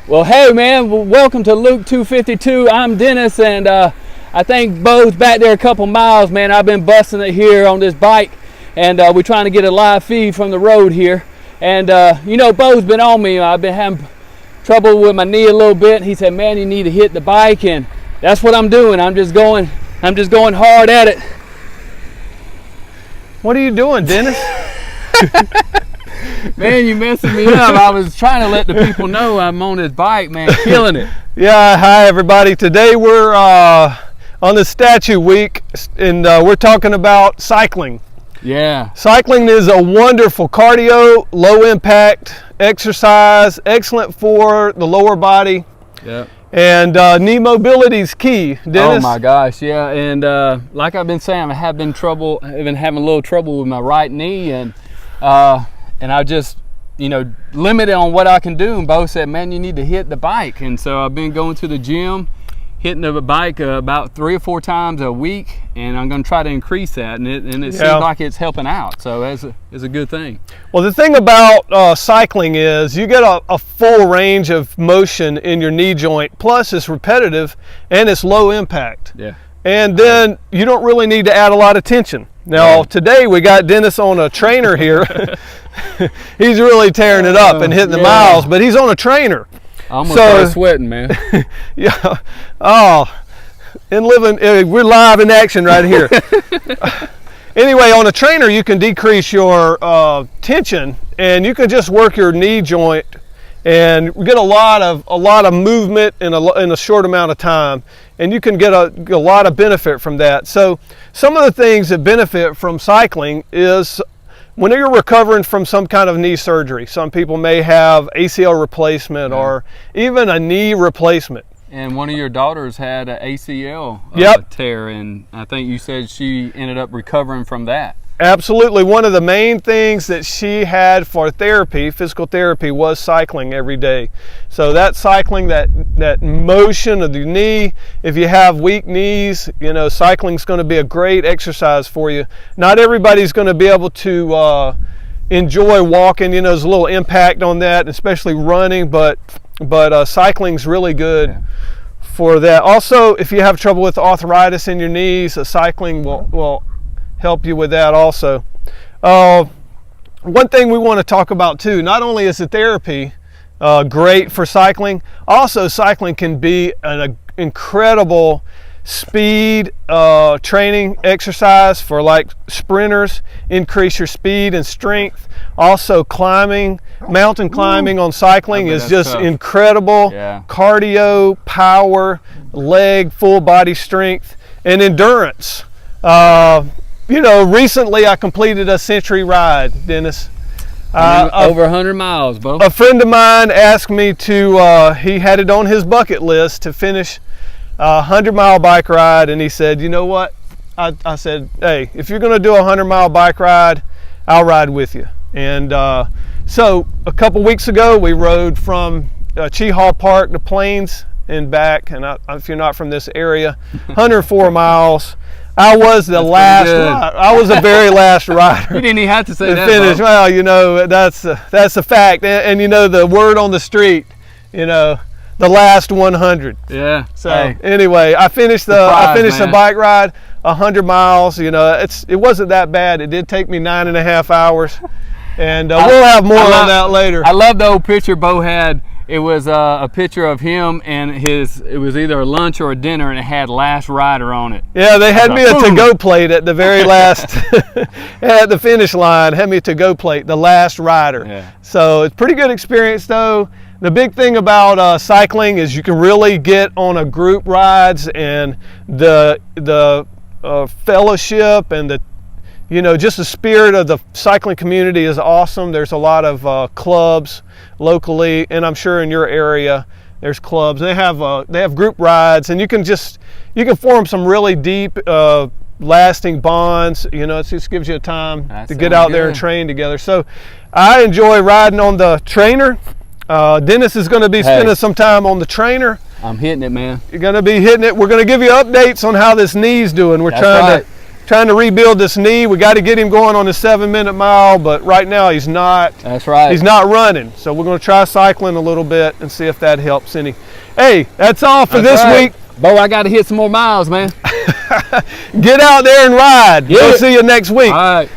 Well, hey man, welcome to Luke252. I'm Dennis, and I think Bo's back there a couple miles, man. I've been busting it here on this bike, and we're trying to get a live feed from the road here. And you know, Bo's been on me. I've been having trouble with my knee a little bit. He said, man, you need to hit the bike, and that's what I'm doing. I'm just going hard at it. What are you doing, Dennis? Man, you messing me up. I was trying to let the people know I'm on this bike, man, killing it. Yeah, hi everybody. Today we're on the Statue Week, and we're talking about cycling. Yeah. Cycling is a wonderful cardio, low impact exercise, excellent for the lower body. Yeah. And knee mobility is key, Dennis. Oh my gosh, yeah. And like I've been saying, I've been having a little trouble with my right knee, and I just, you know, limited on what I can do. And Bo said, man, you need to hit the bike. And so I've been going to the gym, hitting the bike about 3 or 4 times a week, and I'm going to try to increase that. And it seems like it's helping out. So it's a good thing. Well, the thing about cycling is you get a full range of motion in your knee joint. Plus, it's repetitive and it's low impact. Yeah. And then you don't really need to add a lot of tension. Now, today we got Dennis on a trainer here. He's really tearing it up and hitting the miles, but he's on a trainer. I almost started sweating, man. Yeah. Oh, we're live in action right here. Anyway, on a trainer, you can decrease your tension, and you can just work your knee joint and get a lot of movement in a short amount of time, and you can get a lot of benefit from that. So some of the things that benefit from cycling is when you're recovering from some kind of knee surgery. Some people may have ACL replacement or even a knee replacement. And one of your daughters had an ACL tear, and I think you said she ended up recovering from that. Absolutely. One of the main things that she had for therapy, physical therapy, was cycling every day. So that cycling, that motion of the knee, if you have weak knees, you know, cycling's going to be a great exercise for you. Not everybody's going to be able to enjoy walking. You know, there's a little impact on that, especially running, but cycling's really good for that. Also, if you have trouble with arthritis in your knees, cycling will help you with that also. One thing we want to talk about too, not only is the therapy great for cycling, also cycling can be an incredible speed training exercise for like sprinters. Increase your speed and strength. Also climbing, mountain climbing on cycling is just tough. Incredible. Cardio, power, leg, full body strength, and endurance. You know, recently I completed a century ride, Dennis. Over 100 miles, Bo. A friend of mine asked me to, he had it on his bucket list to finish a 100-mile bike ride, and he said, you know what? I said, hey, if you're going to do a 100-mile bike ride, I'll ride with you. And so a couple weeks ago, we rode from Cheehaw Park to Plains and back, and if you're not from this area, 104 miles. I was the last rider. I was the very last rider. You didn't even have to say that. Finish. Well, you know, that's a fact. And you know, the word on the street, you know, the last 100. Yeah. So anyway, I finished the bike ride, 100 miles. You know, it wasn't that bad. It did take me 9.5 hours, and we'll have more on that later. I love the old picture Bo had. It was a picture of him and it was either a lunch or a dinner, and it had Last Rider on it. Yeah, they had me a to-go plate at the very last, at the finish line, had me a to-go plate, the Last Rider. Yeah. So it's pretty good experience though. The big thing about cycling is you can really get on a group rides, and the fellowship and just the spirit of the cycling community is awesome. There's a lot of clubs locally, and I'm sure in your area there's clubs. They have group rides, and you can form some really deep lasting bonds. You know, it just gives you a time to get out there and train together. So I enjoy riding on the trainer. Dennis is going to be spending some time on the trainer. I'm hitting it, man. You're going to be hitting it. We're going to give you updates on how this knee's doing. We're trying to trying to rebuild this knee. We got to get him going on the 7-minute mile, but right now he's not. That's right. He's not running. So we're going to try cycling a little bit and see if that helps any. Hey, that's all for this week. Bo, I got to hit some more miles, man. Get out there and ride. We'll see you next week. All right.